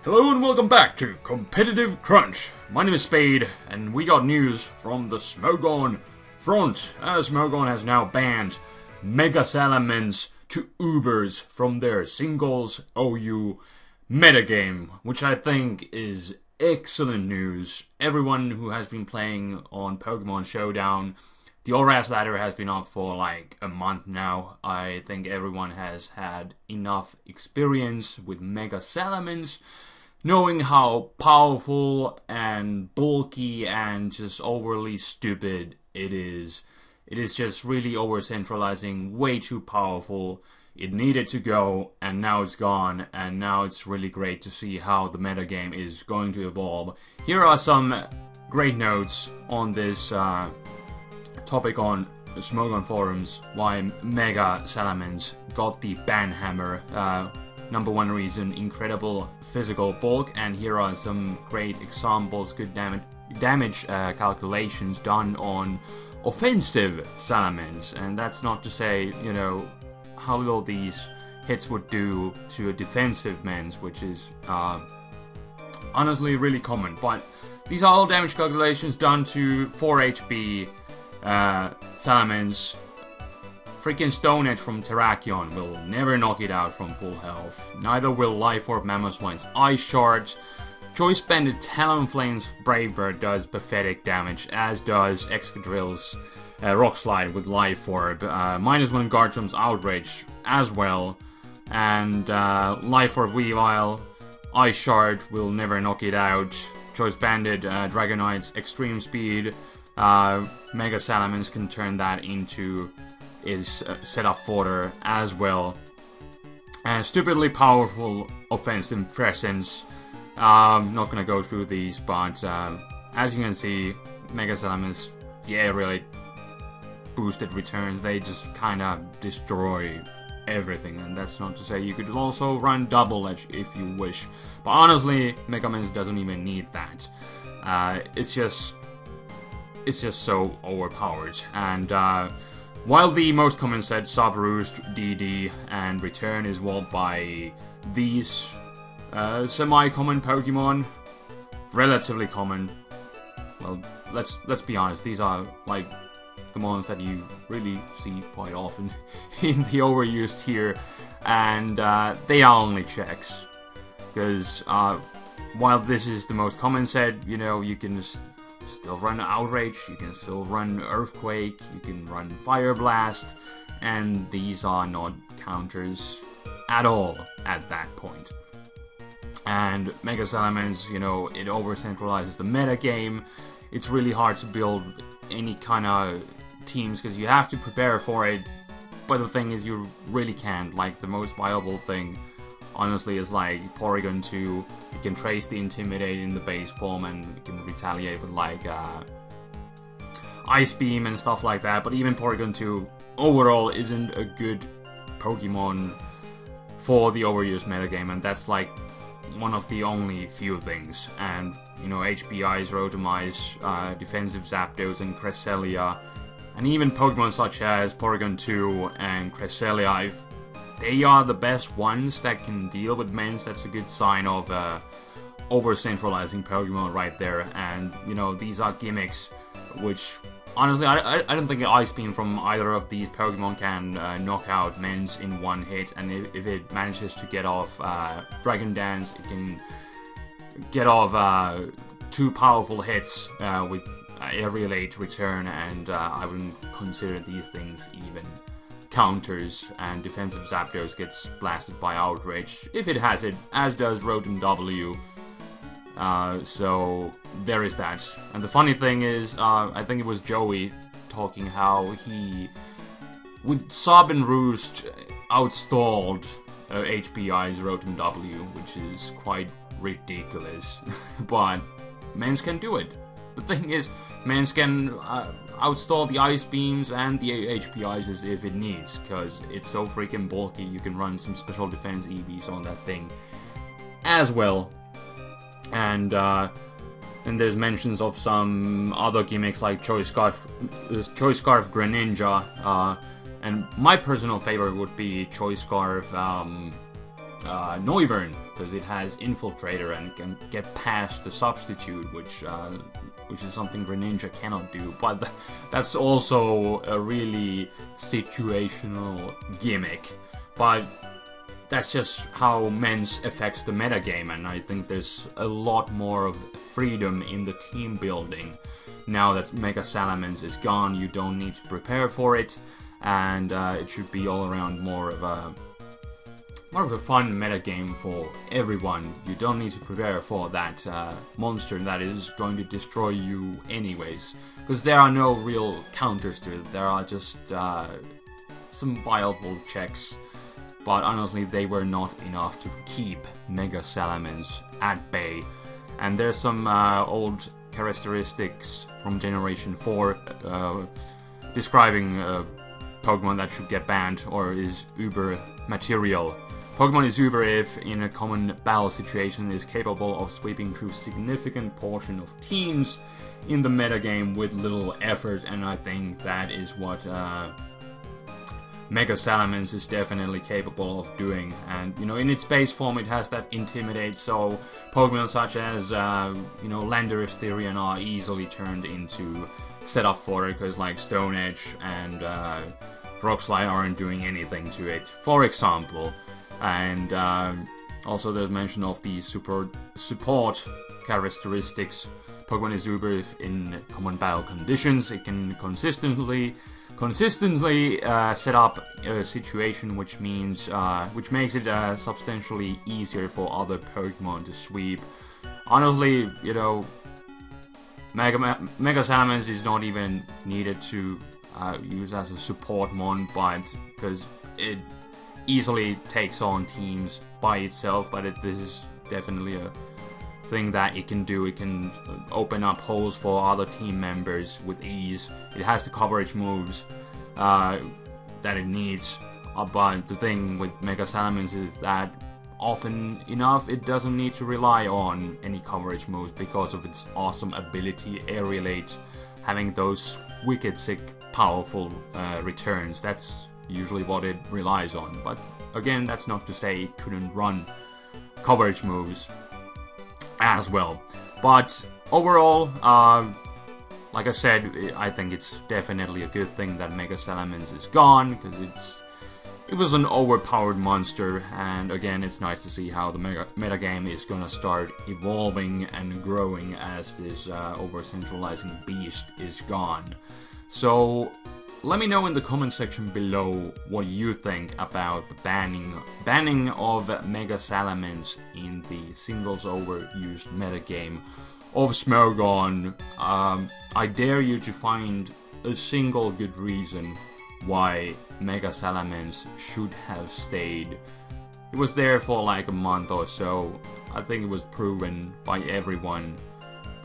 Hello and welcome back to Competitive Crunch. My name is Spade, and we got news from the Smogon front, as Smogon has now banned Mega Salamence to Ubers from their Singles OU metagame, which I think is excellent news. Everyone who has been playing on Pokemon Showdown, the ORAS ladder has been up for like a month now. I think everyone has had enough experience with Mega Salamence, knowing how powerful and bulky and just overly stupid it is. It is just really over-centralizing, way too powerful. It needed to go, and now it's gone, and now it's really great to see how the metagame is going to evolve. Here are some great notes on this topic on Smogon forums, why Mega Salamence got the ban hammer. Number one reason, incredible physical bulk, and here are some great examples, good damage calculations done on offensive Salamence, and that's not to say, you know, how little these hits would do to a defensive Mence, which is honestly really common, but these are all damage calculations done to 4 HP Salamence. Freaking Stone Edge from Terrakion will never knock it out from full health. Neither will Life Orb Mamoswine's Ice Shard. Choice Banded Talonflame's Brave Bird does pathetic damage, as does Excadrill's Rock Slide with Life Orb. -1 Garchom's Outrage as well. And Life Orb Weavile, Ice Shard will never knock it out. Choice Banded Dragonite's Extreme Speed. Mega Salamence can turn that into is setup fodder as well. And stupidly powerful offensive presence. Not gonna go through these, but as you can see, Mega Salamence, yeah, really boosted returns. They just kind of destroy everything, and that's not to say you could also run Double Edge if you wish. But honestly, Mega Mence doesn't even need that. It's just so overpowered. And while the most common set, Sub-Roost, DD, and Return is walled by these semi-common Pokemon, relatively common. Well, let's be honest, these are like the ones that you really see quite often in the overused tier, and they are only checks. Because while this is the most common set, you know, you can still run Outrage, you can still run Earthquake, you can run Fire Blast, and these are not counters at all at that point. And Mega Salamence, you know, it over-centralizes the metagame. It's really hard to build any kind of teams because you have to prepare for it, but the thing is, you really can't. Like, the most viable thing, honestly, is like Porygon 2. You can trace the Intimidate in the base form, and you can retaliate with like Ice Beam and stuff like that. But even Porygon 2 overall isn't a good Pokemon for the overused metagame, and that's like one of the only few things. And you know, HPIs, Rotomize, defensive Zapdos, and Cresselia, and even Pokemon such as Porygon 2 and Cresselia, if they are the best ones that can deal with Mence, that's a good sign of over-centralizing Pokemon right there. And, you know, these are gimmicks which, honestly, I don't think an Ice Beam from either of these Pokemon can knock out Mence in one hit. And if it manages to get off Dragon Dance, it can get off 2 powerful hits with every late return, and I wouldn't consider these things even counters. And defensive Zapdos gets blasted by Outrage if it has it, as does Rotom W. So there is that. And the funny thing is, I think it was Joey talking how he, with Sub and Roost, outstalled HPI's Rotom W, which is quite ridiculous. But Mence can do it. The thing is, Mence can outstall the Ice Beams and the HPIs if it needs, because it's so freaking bulky. You can run some special defense EVs on that thing as well. And there's mentions of some other gimmicks like Choice Scarf Greninja, and my personal favorite would be Choice Scarf Noivern, because it has Infiltrator and can get past the Substitute, which is something Greninja cannot do. But that's also a really situational gimmick. But that's just how Mence affects the metagame, and I think there's a lot more of freedom in the team building. Now that Mega Salamence is gone, you don't need to prepare for it, and it should be all around more of a fun metagame for everyone. You don't need to prepare for that monster that is going to destroy you anyways, because there are no real counters to it. There are just some viable checks, but honestly they were not enough to keep Mega Salamence at bay. And there's some old characteristics from Generation 4 describing Pokemon that should get banned or is uber material. Pokemon is uber if, in a common battle situation, is capable of sweeping through significant portion of teams in the metagame with little effort, and I think that is what Mega Salamence is definitely capable of doing. And, you know, in its base form it has that Intimidate, so Pokemon such as, you know, Landorus, Therian are easily turned into setup fodder, because like Stone Edge and Rock Slide aren't doing anything to it, for example. And also there's mention of the support characteristics. Pokemon is uber if in common battle conditions. It can consistently set up a situation which makes it substantially easier for other Pokemon to sweep. Honestly, you know, Mega Salamence is not even needed to use as a support mon, but because it easily takes on teams by itself, but this is definitely a thing that it can do. It can open up holes for other team members with ease. It has the coverage moves that it needs, but the thing with Mega Salamence is that often enough it doesn't need to rely on any coverage moves because of its awesome ability, Aerialate, having those wicked sick powerful returns. That's usually what it relies on, but again, that's not to say it couldn't run coverage moves as well. But overall, like I said, I think it's definitely a good thing that Mega Salamence is gone, because it was an overpowered monster, and again, it's nice to see how the metagame is gonna start evolving and growing as this over-centralizing beast is gone. So let me know in the comment section below what you think about the banning of Mega Salamence in the singles overused metagame of Smogon. I dare you to find a single good reason why Mega Salamence should have stayed. It was there for like a month or so. I think it was proven by everyone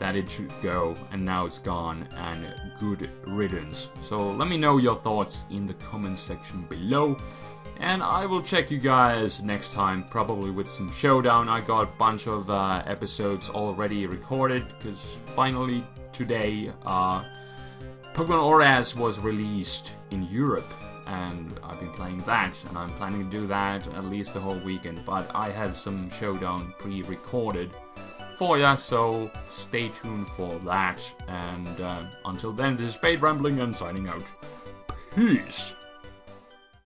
that it should go, and now it's gone, and good riddance. So let me know your thoughts in the comment section below, and I will check you guys next time, probably with some showdown. I got a bunch of episodes already recorded, because finally today Pokemon Oras was released in Europe, and I've been playing that, and I'm planning to do that at least the whole weekend, but I had some showdown pre-recorded for ya, so stay tuned for that. And until then, this is Spade rambling and signing out. Peace!